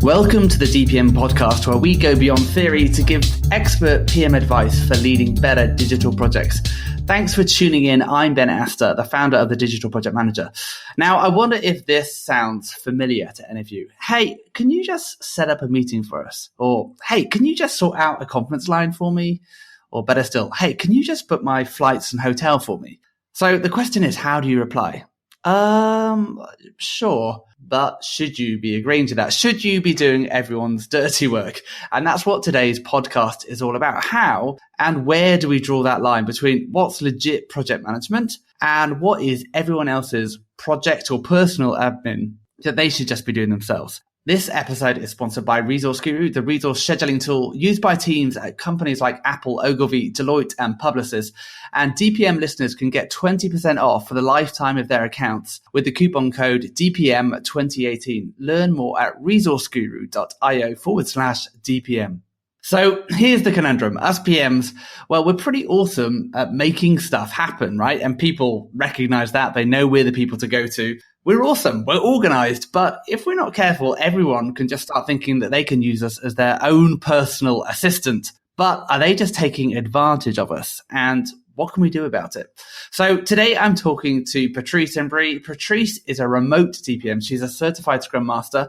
Welcome to the DPM podcast, where we go beyond theory to give expert PM advice for leading better digital projects. Thanks for tuning in. I'm Ben Astor, the founder of the Digital Project Manager. Now, I wonder if this sounds familiar to any of you. Hey, can you just set up a meeting for us? Or, hey, can you just sort out a conference line for me? Or better still, hey, can you just book my flights and hotel for me? So the question is, how do you reply? Sure. But should you be agreeing to that? Should you be doing everyone's dirty work? And that's what today's podcast is all about. How and where do we draw that line between what's legit project management and what is everyone else's project or personal admin that they should just be doing themselves? This episode is sponsored by Resource Guru, the resource scheduling tool used by teams at companies like Apple, Ogilvy, Deloitte, and Publicis. And DPM listeners can get 20% off for the lifetime of their accounts with the coupon code DPM2018. Learn more at resourceguru.io/DPM. So here's the conundrum. Us PMs, well, we're pretty awesome at making stuff happen, right? And people recognize that. They know we're the people to go to. We're awesome. We're organized. But if we're not careful, everyone can just start thinking that they can use us as their own personal assistant. But are they just taking advantage of us? And what can we do about it? So today I'm talking to Patrice Embry. Patrice is a remote DPM. She's a certified Scrum Master,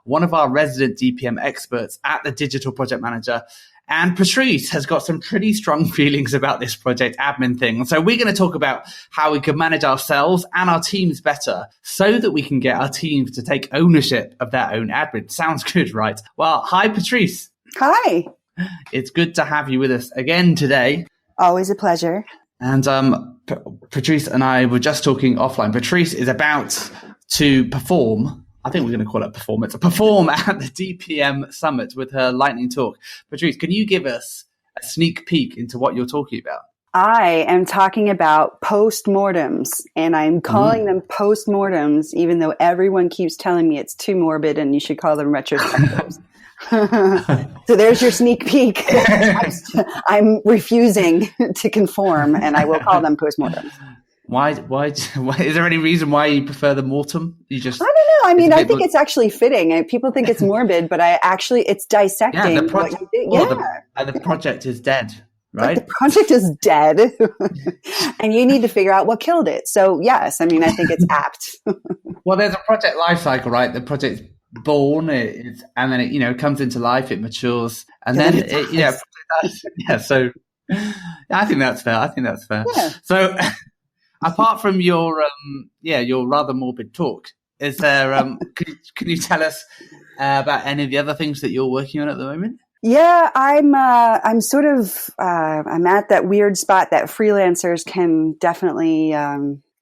one of our resident DPM experts at the Digital Project Manager. And Patrice has got some pretty strong feelings about this project admin thing. So we're going to talk about how we can manage ourselves and our teams better so that we can get our teams to take ownership of their own admin. Sounds good, right? Well, hi, Patrice. Hi. It's good to have you with us again today. Always a pleasure. And Patrice and I were just talking offline. Patrice is about to perform. I think we're going to call it performance. Perform at the DPM Summit with her lightning talk. Patrice, can you give us a sneak peek into what you're talking about? I am talking about postmortems, and I'm calling them postmortems, even though everyone keeps telling me it's too morbid and you should call them retrospectives. So there's your sneak peek. I'm refusing to conform, and I will call them postmortems. Why is there any reason why you prefer the mortem? I don't know. I mean, I think it's actually fitting. People think it's morbid, but it's dissecting what you did. And the project is dead, right? But the project is dead, and you need to figure out what killed it. So yes, I mean, I think it's apt. Well, there's a project life cycle, right? The project's born, and then it comes into life, it matures, and then it yeah. So I think that's fair. Yeah. So. Apart from your rather morbid talk, is there? Can you tell us about any of the other things that you're working on at the moment? Yeah, I'm at that weird spot that freelancers can definitely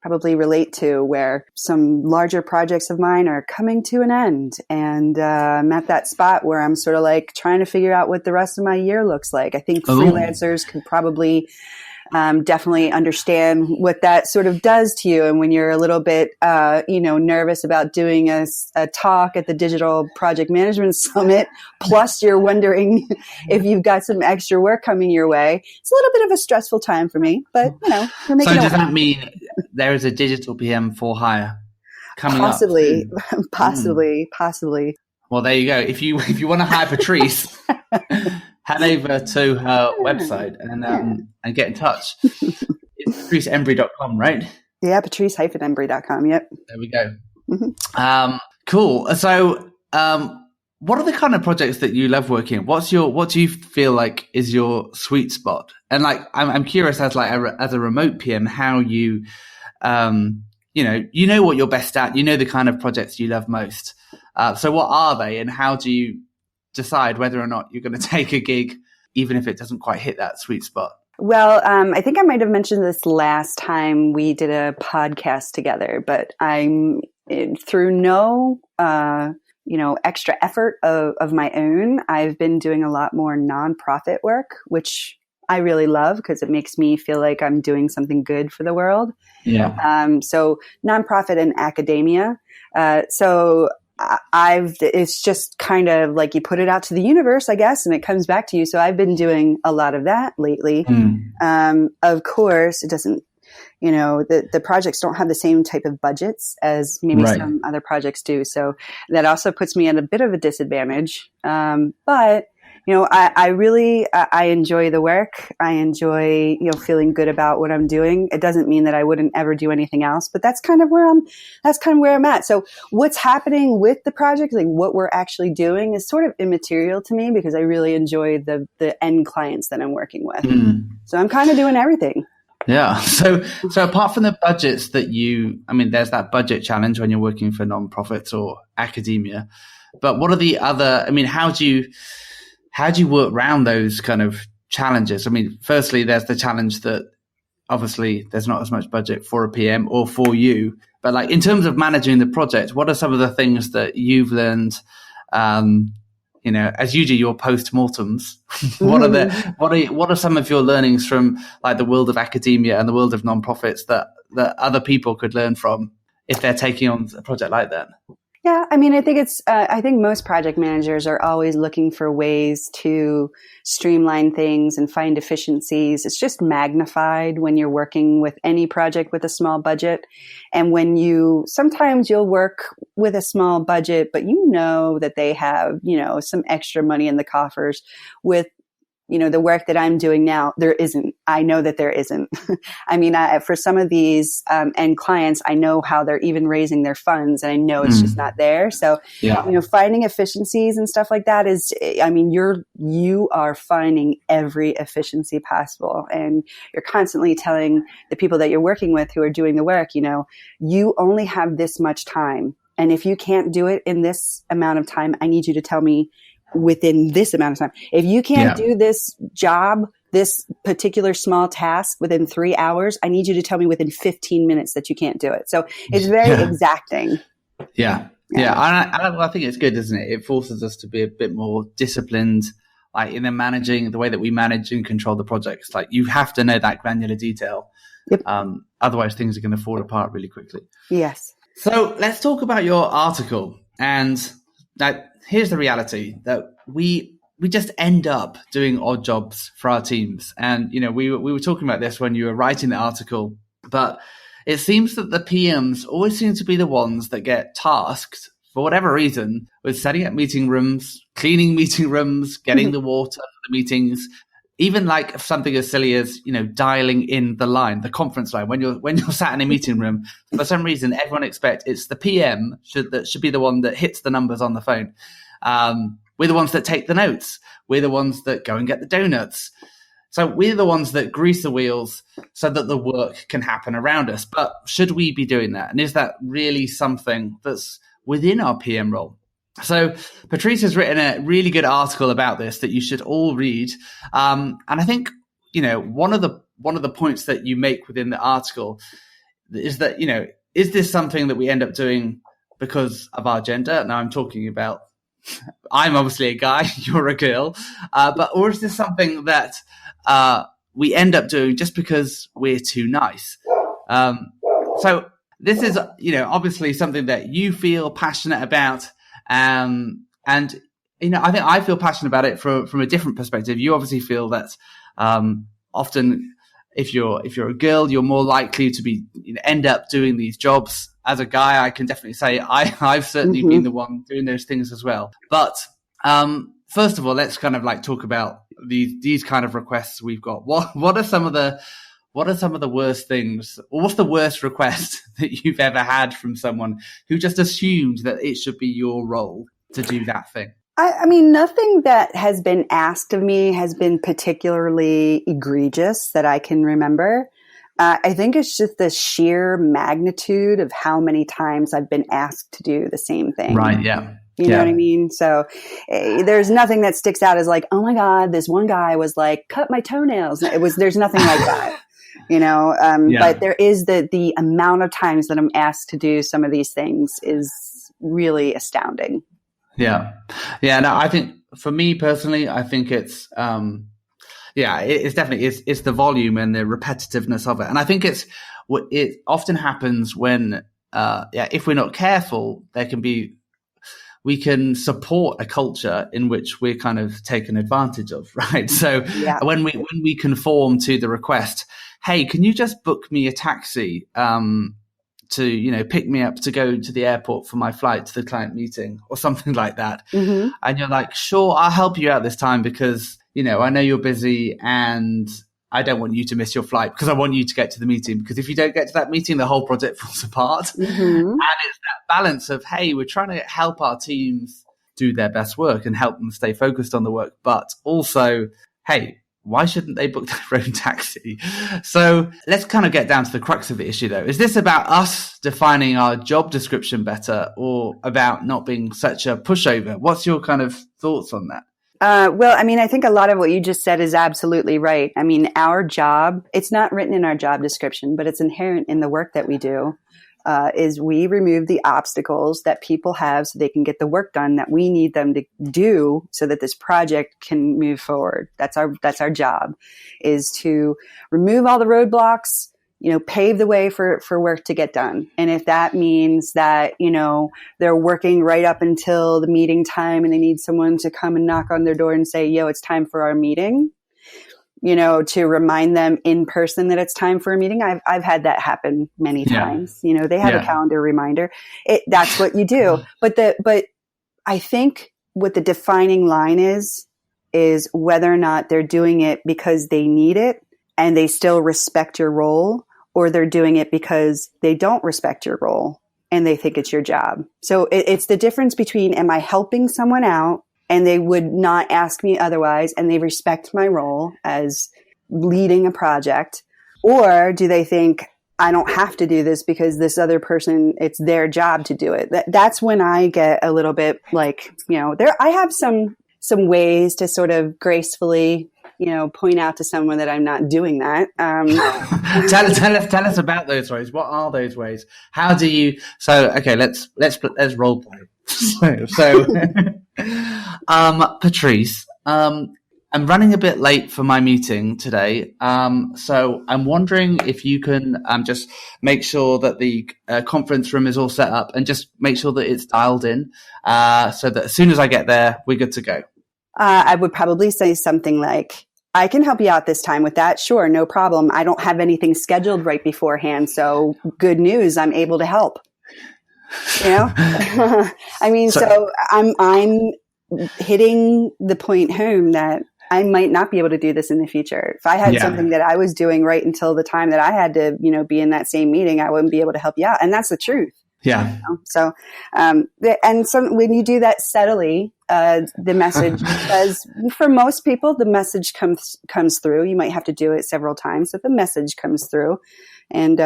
probably relate to, where some larger projects of mine are coming to an end, and I'm at that spot where I'm sort of like trying to figure out what the rest of my year looks like. I think freelancers could probably definitely understand what that sort of does to you. And when you're a little bit, nervous about doing a talk at the Digital Project Management Summit, plus you're wondering if you've got some extra work coming your way, it's a little bit of a stressful time for me, but we're making it. So does that mean there is a digital PM for hire coming up? Possibly. Well, there you go. If you want to hire Patrice, head over to her website and get in touch. It's patriceembry.com, right? Yeah, patrice-embry.com. Yep. There we go. Mm-hmm. Cool. So, what are the kind of projects that you love working on? What do you feel like is your sweet spot? And I'm curious as a remote PM, how you, what you're best at. You know the kind of projects you love most. So what are they, and how do you decide whether or not you're going to take a gig, even if it doesn't quite hit that sweet spot? Well, I think I might have mentioned this last time we did a podcast together, but I'm through no, extra effort of my own. I've been doing a lot more nonprofit work, which I really love because it makes me feel like I'm doing something good for the world. Yeah. So nonprofit and academia. It's just kind of like you put it out to the universe, I guess, and it comes back to you. So I've been doing a lot of that lately. Of course, it doesn't the projects don't have the same type of budgets as maybe Right. some other projects do. So that also puts me at a bit of a disadvantage. But I really, I enjoy the work. I enjoy, feeling good about what I'm doing. It doesn't mean that I wouldn't ever do anything else, but that's kind of where I'm at. So what's happening with the project, like what we're actually doing, is sort of immaterial to me because I really enjoy the end clients that I'm working with. So I'm kind of doing everything. Yeah. So apart from the budgets there's that budget challenge when you're working for nonprofits or academia, but what are the other, how do you work around those kind of challenges? Firstly, there's the challenge that obviously there's not as much budget for a PM or for you, but like in terms of managing the project, what are some of the things that you've learned, as you do your post-mortems? What are some of your learnings from like the world of academia and the world of nonprofits that other people could learn from if they're taking on a project like that? Yeah, I think I think most project managers are always looking for ways to streamline things and find efficiencies. It's just magnified when you're working with any project with a small budget. And sometimes you'll work with a small budget, but that they have, some extra money in the coffers. With the work that I'm doing now, there isn't. I know that there isn't. For some of these end clients, I know how they're even raising their funds, and I know it's just not there. So, finding efficiencies and stuff like that you are finding every efficiency possible, and you're constantly telling the people that you're working with who are doing the work, you only have this much time, and if you can't do it in this amount of time, I need you to tell me within this amount of time. If you can't do this job, this particular small task within 3 hours, I need you to tell me within 15 minutes that you can't do it. So it's very exacting. Yeah. I think it's good, isn't it? It forces us to be a bit more disciplined, like in the way that we manage and control the projects. Like you have to know that granular detail. Yep. Otherwise things are going to fall apart really quickly. Yes. So let's talk about your article. And here's the reality that we just end up doing odd jobs for our teams. And, we were talking about this when you were writing the article, but it seems that the PMs always seem to be the ones that get tasked for whatever reason with setting up meeting rooms, cleaning meeting rooms, getting the water for the meetings, even like something as silly as, dialing in the conference line when you're sat in a meeting room. For some reason, everyone expects it's the PM that should be the one that hits the numbers on the phone. We're the ones that take the notes. We're the ones that go and get the donuts. So we're the ones that grease the wheels so that the work can happen around us. But should we be doing that? And is that really something that's within our PM role? So Patrice has written a really good article about this that you should all read. And I think, one of the points that you make within the article is that, is this something that we end up doing because of our gender? Now I'm talking about, I'm obviously a guy, you're a girl, or is this something that we end up doing just because we're too nice? So this is, obviously something that you feel passionate about. And, I think I feel passionate about it from a different perspective. You obviously feel that often if you're a girl, you're more likely to be end up doing these jobs. As a guy, I can definitely say I've certainly been the one doing those things as well. But first of all, let's kind of like talk about these kind of requests we've got. What are some of the worst things, or what's the worst request that you've ever had from someone who just assumed that it should be your role to do that thing? Nothing that has been asked of me has been particularly egregious that I can remember. I think it's just the sheer magnitude of how many times I've been asked to do the same thing. Right, yeah. You know what I mean? So there's nothing that sticks out as like, oh my God, this one guy was like, cut my toenails. There's nothing like that. But there is the amount of times that I'm asked to do some of these things is really astounding. Yeah. No, I think for me personally, I think it's, it's definitely, it's the volume and the repetitiveness of it. And I think it often happens when, if we're not careful, we can support a culture in which we're kind of taken advantage of, right? So when we conform to the request, hey, can you just book me a taxi to pick me up to go to the airport for my flight to the client meeting or something like that. Mm-hmm. And you're like, sure, I'll help you out this time because, I know you're busy and I don't want you to miss your flight because I want you to get to the meeting, because if you don't get to that meeting, the whole project falls apart. Mm-hmm. And it's that balance of, hey, we're trying to help our teams do their best work and help them stay focused on the work, but also, hey, why shouldn't they book their own taxi? So let's kind of get down to the crux of the issue, though. Is this about us defining our job description better or about not being such a pushover? What's your kind of thoughts on that? Well, I mean, I think a lot of what you just said is absolutely right. I mean, our job, it's not written in our job description, but it's inherent in the work that we do. Is we remove the obstacles that people have so they can get the work done that we need them to do so that this project can move forward. That's our job, is to remove all the roadblocks, pave the way for work to get done. And if that means that, they're working right up until the meeting time and they need someone to come and knock on their door and say, yo, it's time for our meeting, to remind them in person that it's time for a meeting. I've had that happen many times. They have a calendar reminder. That's what you do. But I think what the defining line is whether or not they're doing it because they need it and they still respect your role, or they're doing it because they don't respect your role and they think it's your job. So it's the difference between, am I helping someone out and they would not ask me otherwise, and they respect my role as leading a project? Or do they think, I don't have to do this because this other person, it's their job to do it? That's when I get a little bit like, I have some ways to sort of gracefully, point out to someone that I'm not doing that. Tell us about those ways. What are those ways? How do you? So okay, let's role play. So Patrice, I'm running a bit late for my meeting today. So I'm wondering if you can just make sure that the conference room is all set up and just make sure that it's dialed in, so that as soon as I get there, we're good to go. I would probably say something like, I can help you out this time with that. Sure, no problem. I don't have anything scheduled right beforehand, so good news, I'm able to help. I mean, so I'm hitting the point home that I might not be able to do this in the future. If I had something that I was doing right until the time that I had to, be in that same meeting, I wouldn't be able to help you out. And that's the truth. Yeah. So, and when you do that steadily, the message, because for most people, the message comes through. You might have to do it several times, but the message comes through. And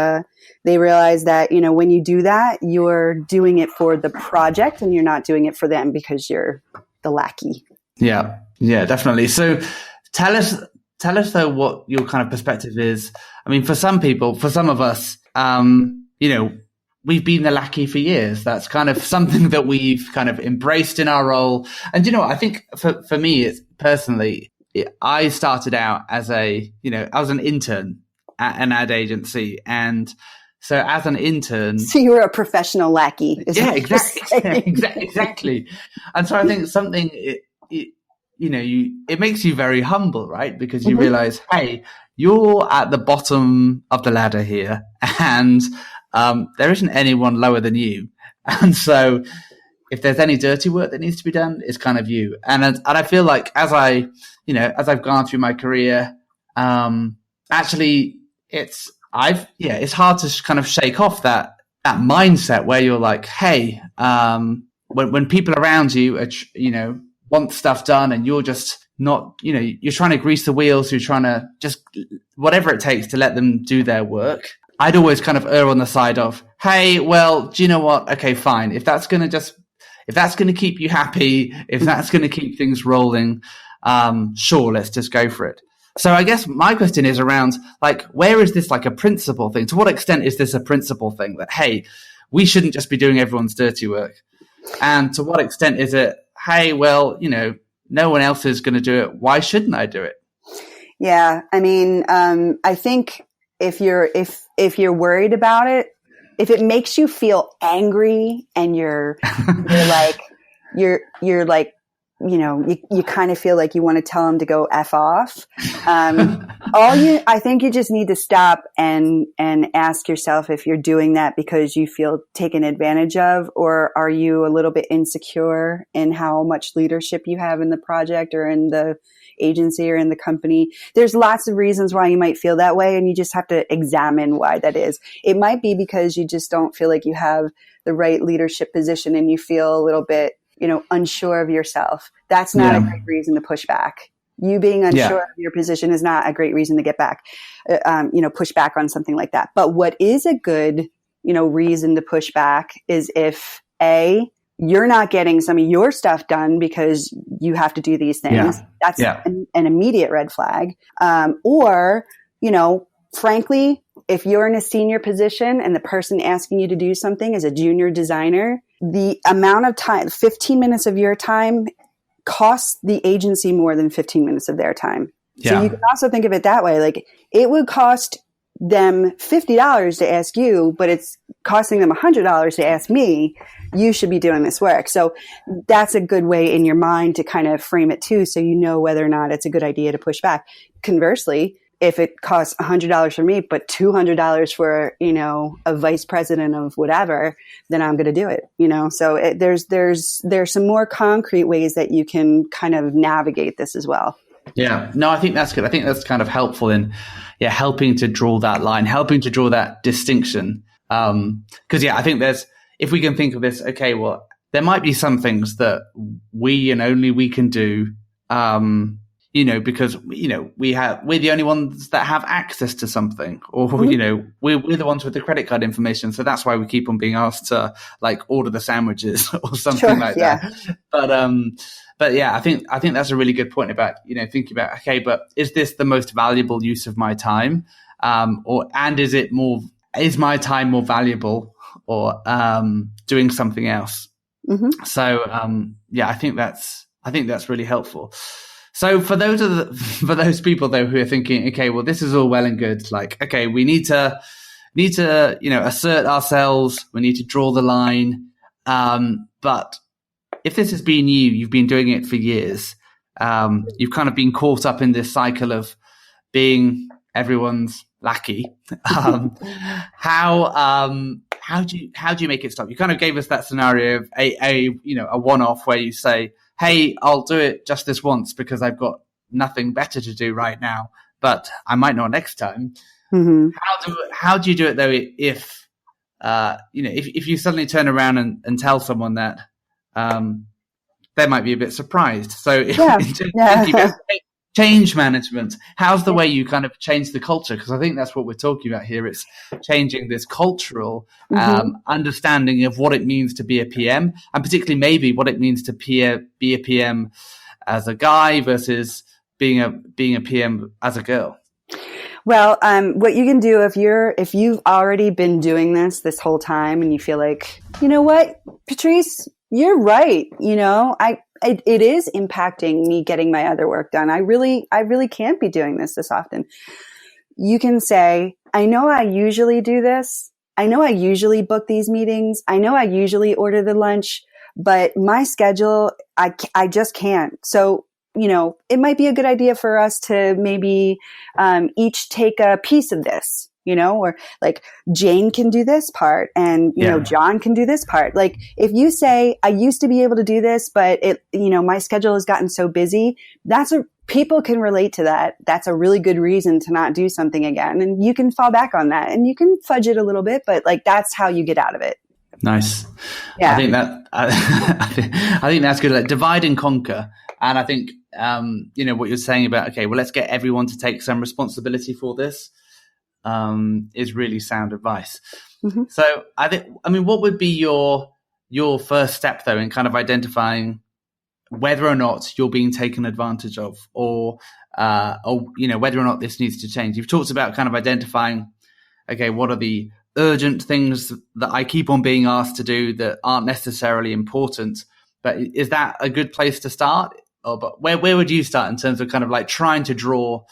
they realize that, when you do that, you're doing it for the project and you're not doing it for them because you're the lackey. Yeah, definitely. So tell us though what your kind of perspective is. I mean, for some people, for some of us, we've been the lackey for years. That's kind of something that we've kind of embraced in our role. And I think for me, it's personally, I started out as I was an intern at an ad agency. And so as an intern. So you were a professional lackey. Yeah, exactly. And so I think something, it makes you very humble, right? Because you realize, hey, you're at the bottom of the ladder here and there isn't anyone lower than you. And so if there's any dirty work that needs to be done, it's kind of you. And I feel like as I've gone through my career, actually it's hard to kind of shake off that mindset where you're like, hey, when people around you are, want stuff done and you're just not, you're trying to grease the wheels, you're trying to just whatever it takes to let them do their work. I'd always kind of err on the side of, hey, well, do you know what? Okay, fine. If that's going to keep you happy, if that's going to keep things rolling, sure, let's just go for it. So I guess my question is around, like, where is this like a principle thing? To what extent is this a principle thing that, hey, we shouldn't just be doing everyone's dirty work? And to what extent is it, hey, well, no one else is going to do it. Why shouldn't I do it? Yeah. I mean, I think if you're worried about it, if it makes you feel angry and you're like you kind of feel like you want to tell them to go F off. I think you just need to stop and ask yourself if you're doing that because you feel taken advantage of, or are you a little bit insecure in how much leadership you have in the project or in the agency or in the company. There's lots of reasons why you might feel that way, and you just have to examine why that is. It might be because you just don't feel like you have the right leadership position and you feel a little bit, unsure of yourself. That's not a great reason to push back. You being unsure of your position is not a great reason to get back, push back on something like that. But what is a good, reason to push back is if you're not getting some of your stuff done because you have to do these things. That's an immediate red flag. Or, frankly, if you're in a senior position and the person asking you to do something is a junior designer, the amount of time, 15 minutes of your time costs the agency more than 15 minutes of their time. Yeah. So you can also think of it that way. Like, it would cost them $50 to ask you, but it's costing them $100 to ask me. You should be doing this work. So that's a good way in your mind to kind of frame it too, so you know whether or not it's a good idea to push back. Conversely, if it costs $100 for me, but $200 for, a vice president of whatever, then I'm going to do it, So there's some more concrete ways that you can kind of navigate this as well. Yeah, no, I think that's good. I think that's kind of helpful in, helping to draw that line, helping to draw that distinction. Because I think if we can think of this, okay, well, there might be some things that we and only we can do, because we're the only ones that have access to something, or we're the ones with the credit card information, so that's why we keep on being asked to order the sandwiches or something that. But I think that's a really good point about thinking about, okay, but is this the most valuable use of my time, and is my time more valuable, or doing something else? Mm-hmm. So I think that's really helpful. So for those people though who are thinking, okay, well, this is all well and good. Okay, we need to assert ourselves. We need to draw the line. But if this has been you've been doing it for years. You've kind of been caught up in this cycle of being everyone's lackey. How do you make it stop? You kind of gave us that scenario of a one-off where you say, hey, I'll do it just this once because I've got nothing better to do right now, but I might not next time. Mm-hmm. How do you do it though? If you suddenly turn around and tell someone that, they might be a bit surprised. So change management, how's the way you kind of change the culture? Because I think that's what we're talking about here. It's changing this cultural understanding of what it means to be a PM, and particularly maybe what it means to be a PM as a guy versus being a PM as a girl. Well, what you can do if you've already been doing this whole time and you feel like, you know what, Patrice, you're right. It is impacting me getting my other work done. I really can't be doing this often. You can say, I know I usually do this. I know I usually book these meetings. I know I usually order the lunch, but my schedule, I just can't. So, it might be a good idea for us to maybe each take a piece of this. Or like Jane can do this part and, John can do this part. Like if you say, I used to be able to do this, but my schedule has gotten so busy, people can relate to that. That's a really good reason to not do something again. And you can fall back on that and you can fudge it a little bit, but that's how you get out of it. Nice. Yeah. I think that's good. Like divide and conquer. And I think, what you're saying about, okay, well, let's get everyone to take some responsibility for this. Is really sound advice. Mm-hmm. So what would be your first step though in kind of identifying whether or not you're being taken advantage of, or whether or not this needs to change? You've talked about kind of identifying, okay, what are the urgent things that I keep on being asked to do that aren't necessarily important, but is that a good place to start? But where would you start in terms of kind of like trying to draw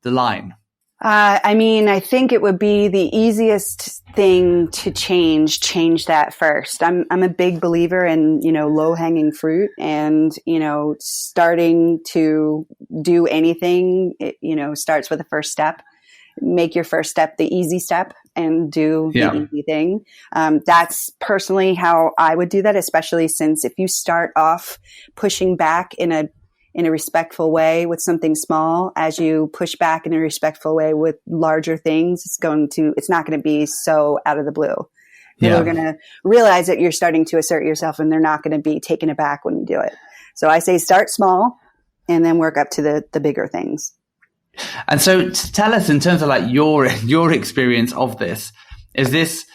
the line? I mean, I think it would be the easiest thing to change that first. I'm a big believer in, low hanging fruit and, starting to do anything, starts with the first step. Make your first step the easy step and do the easy thing. That's personally how I would do that, especially since if you start off pushing back in a respectful way with something small, as you push back in a respectful way with larger things, it's not going to be so out of the blue. People are going to realize that you're starting to assert yourself and they're not going to be taken aback when you do it. So I say start small and then work up to the bigger things. And so tell us, in terms of like your experience of this, is this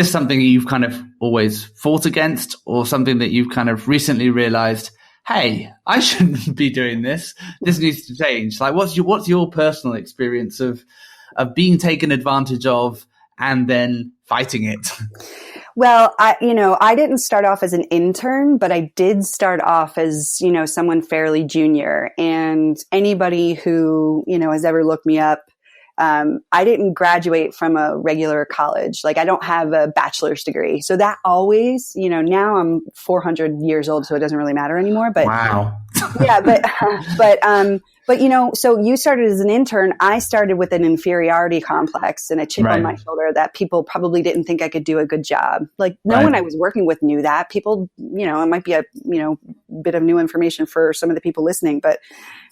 something you've kind of always fought against, or something that you've kind of recently realized, hey, I shouldn't be doing this. This needs to change. Like, what's your personal experience of being taken advantage of and then fighting it? Well, I didn't start off as an intern, but I did start off as, someone fairly junior. And anybody who, has ever looked me up, I didn't graduate from a regular college. Like, I don't have a bachelor's degree. So that always, now I'm 400 years old, so it doesn't really matter anymore. But wow. Yeah, but so you started as an intern. I started with an inferiority complex and a chip on my shoulder that people probably didn't think I could do a good job. Like, no one I was working with knew that. People, it might be a, bit of new information for some of the people listening, but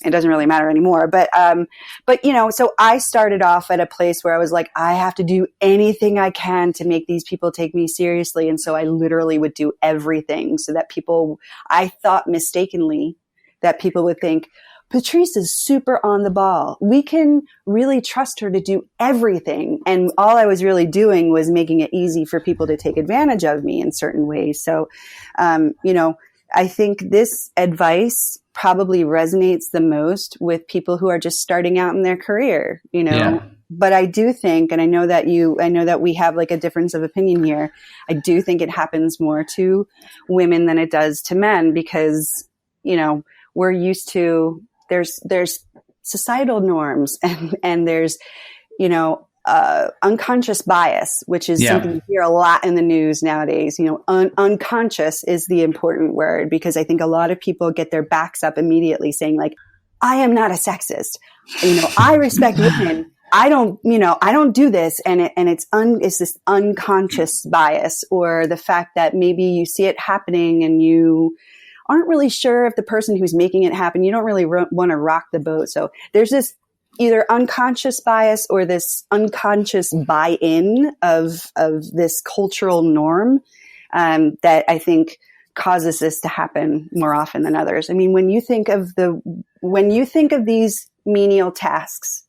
it doesn't really matter anymore. But so I started off at a place where I was like, I have to do anything I can to make these people take me seriously. And so I literally would do everything so that I thought mistakenly that people would think, Patrice is super on the ball. We can really trust her to do everything. And all I was really doing was making it easy for people to take advantage of me in certain ways. So, I think this advice probably resonates the most with people who are just starting out in their career, But I do think, and I know that we have like a difference of opinion here. I do think it happens more to women than it does to men because, we're used to, there's societal norms and there's, unconscious bias, which is something you hear a lot in the news nowadays. Unconscious is the important word because I think a lot of people get their backs up immediately saying like, I am not a sexist. I respect women. I don't do this. And it's this unconscious bias, or the fact that maybe you see it happening and you aren't really sure if the person who's making it happen, you don't really want to rock the boat. So there's this either unconscious bias or this unconscious buy-in of this cultural norm that I think causes this to happen more often than others. I mean, when you think of these menial tasks,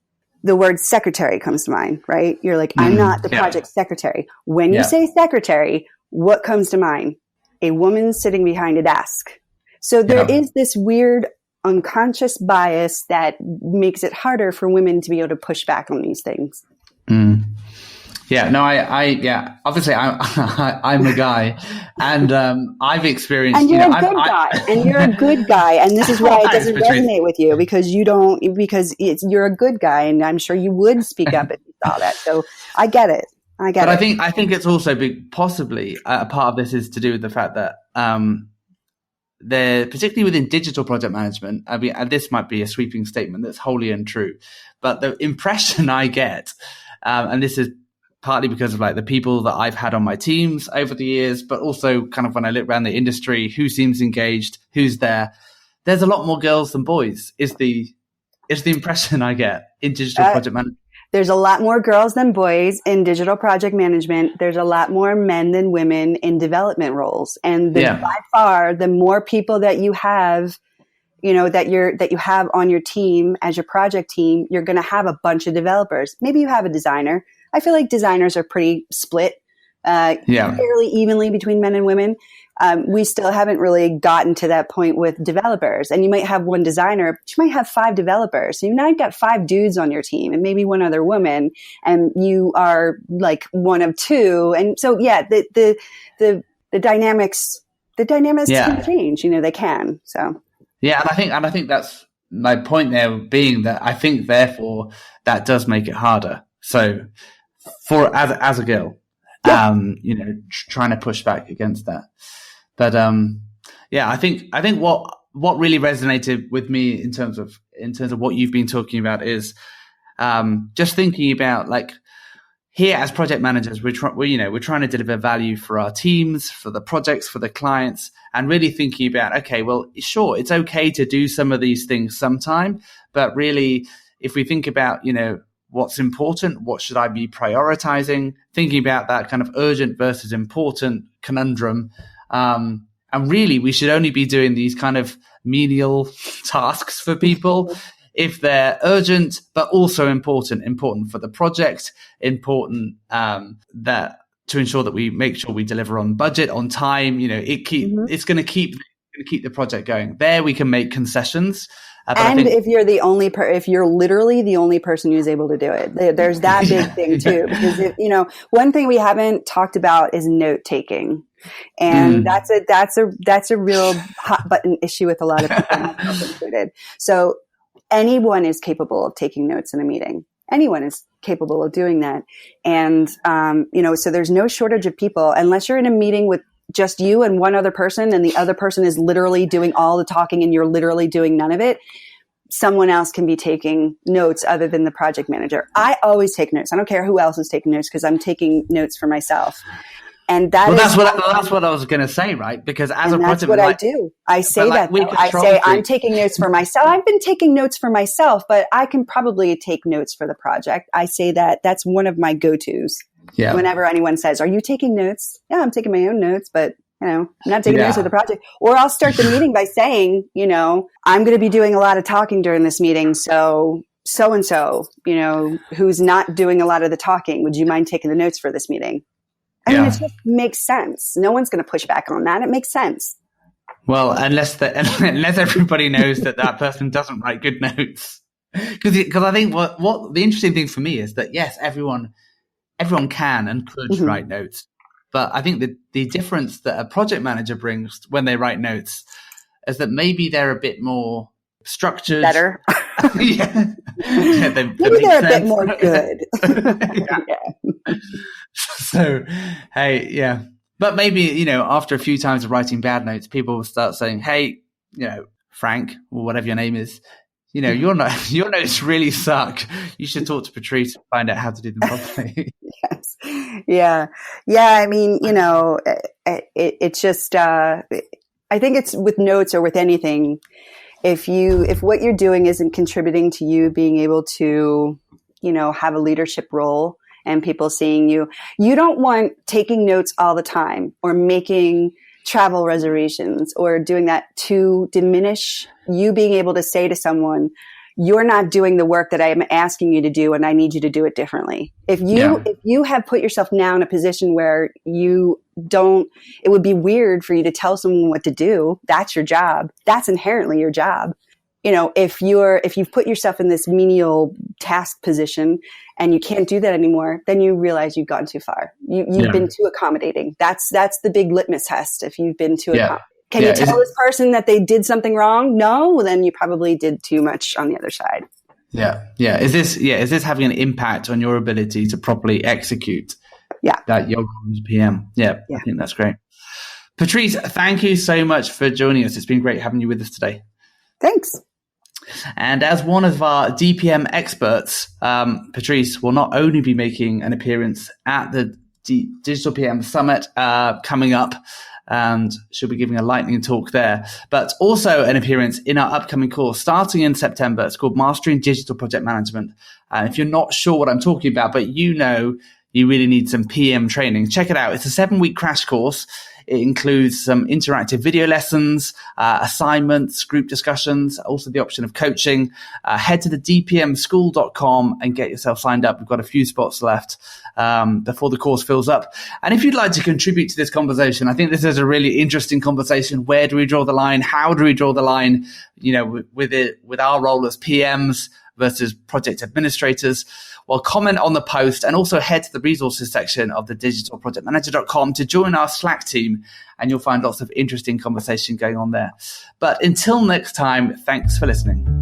the word secretary comes to mind, right? You're like, I'm not the project secretary. When you say secretary, what comes to mind? A woman sitting behind a desk. So there is this weird unconscious bias that makes it harder for women to be able to push back on these things. Mm. Yeah, no, obviously I'm a guy and I've experienced, and you're a good guy and you're a good guy. And this is why it doesn't resonate with you because you're a good guy. And I'm sure you would speak up if you saw that. So I get it. But I think it's also possibly a part of this is to do with the fact that, particularly within digital project management, I mean, and this might be a sweeping statement that's wholly untrue, but the impression I get, and this is partly because of like the people that I've had on my teams over the years, but also kind of when I look around the industry, who seems engaged, who's there. There's a lot more girls than boys is the impression I get in digital project management. There's a lot more girls than boys in digital project management. There's a lot more men than women in development roles. And by far, the more people that you have, that you have on your team as your project team, you're going to have a bunch of developers. Maybe you have a designer. I feel like designers are pretty split, fairly evenly between men and women. We still haven't really gotten to that point with developers. And you might have one designer, but you might have 5 developers. So you might got 5 dudes on your team and maybe one other woman, and you are like one of 2. And so, the dynamics can change. They can. So yeah, and I think that's my point there being that I think therefore that does make it harder. So for as a girl, trying to push back against that. But I think what really resonated with me in terms of what you've been talking about is just thinking about, like, here as project managers, we're trying to deliver value for our teams, for the projects, for the clients, and really thinking about, okay, well, sure, it's okay to do some of these things sometime, but really, if we think about, what's important, what should I be prioritizing, thinking about that kind of urgent versus important conundrum, and really, we should only be doing these kind of menial tasks for people if they're urgent, but also important for the project, important that to ensure that we make sure we deliver on budget, on time. It's going to keep the project going. There, we can make concessions. And if you're if you're literally the only person who's able to do it, there's that big thing too. Because one thing we haven't talked about is note taking, and that's a real hot button issue with a lot of people, myself included. So anyone is capable of taking notes in a meeting. Anyone is capable of doing that, and so there's no shortage of people unless you're in a meeting with just you and one other person, and the other person is literally doing all the talking and you're literally doing none of it. Someone else can be taking notes other than the project manager. I always take notes. I don't care who else is taking notes because I'm taking notes for myself. And that's what I was going to say, right? Because as a project manager, I do. I say that. I say I'm taking notes for myself. I've been taking notes for myself, but I can probably take notes for the project. I say that's one of my go-tos. Yeah. Whenever anyone says, "Are you taking notes?" Yeah, I'm taking my own notes, but I'm not taking notes of the project. Or I'll start the meeting by saying, I'm going to be doing a lot of talking during this meeting, so and so, who's not doing a lot of the talking, would you mind taking the notes for this meeting? I mean, it just makes sense. No one's going to push back on that. It makes sense. Well, unless everybody knows that person doesn't write good notes, because I think what the interesting thing for me is that yes, everyone can and could write notes, but I think the difference that a project manager brings when they write notes is that maybe they're a bit more structured, better. Maybe they're a bit more good. Yeah. So, hey, yeah. But maybe, after a few times of writing bad notes, people will start saying, hey, Frank, or whatever your name is, your notes really suck. You should talk to Patrice and find out how to do them properly. Yes. Yeah. Yeah. I mean, it's just, I think it's with notes or with anything. If what you're doing isn't contributing to you being able to, have a leadership role and people seeing you, you don't want taking notes all the time or making travel reservations or doing that to diminish you being able to say to someone, you're not doing the work that I am asking you to do and I need you to do it differently. If you have put yourself now in a position where it would be weird for you to tell someone what to do. That's your job. That's inherently your job. If you've put yourself in this menial task position and you can't do that anymore, then you realize you've gone too far. You've been too accommodating. That's the big litmus test. If you've been too accommodating. Can you tell this person that they did something wrong? No, well, then you probably did too much on the other side. Yeah. Yeah. Is this having an impact on your ability to properly execute that your role as PM? Yeah. I think that's great. Patrice, thank you so much for joining us. It's been great having you with us today. Thanks. And as one of our DPM experts, Patrice will not only be making an appearance at the Digital PM Summit coming up, and she'll be giving a lightning talk there, but also an appearance in our upcoming course starting in September. It's called Mastering Digital Project Management. If you're not sure what I'm talking about, but you really need some PM training, check it out. It's a 7-week crash course. It includes some interactive video lessons, assignments, group discussions, also the option of coaching. Head to the dpmschool.com and get yourself signed up. We've got a few spots left before the course fills up. And if you'd like to contribute to this conversation, I think this is a really interesting conversation. Where do we draw the line? How do we draw the line, with our role as PMs versus project administrators? Well, comment on the post and also head to the resources section of the digitalprojectmanager.com to join our Slack team, and you'll find lots of interesting conversation going on there. But until next time, thanks for listening.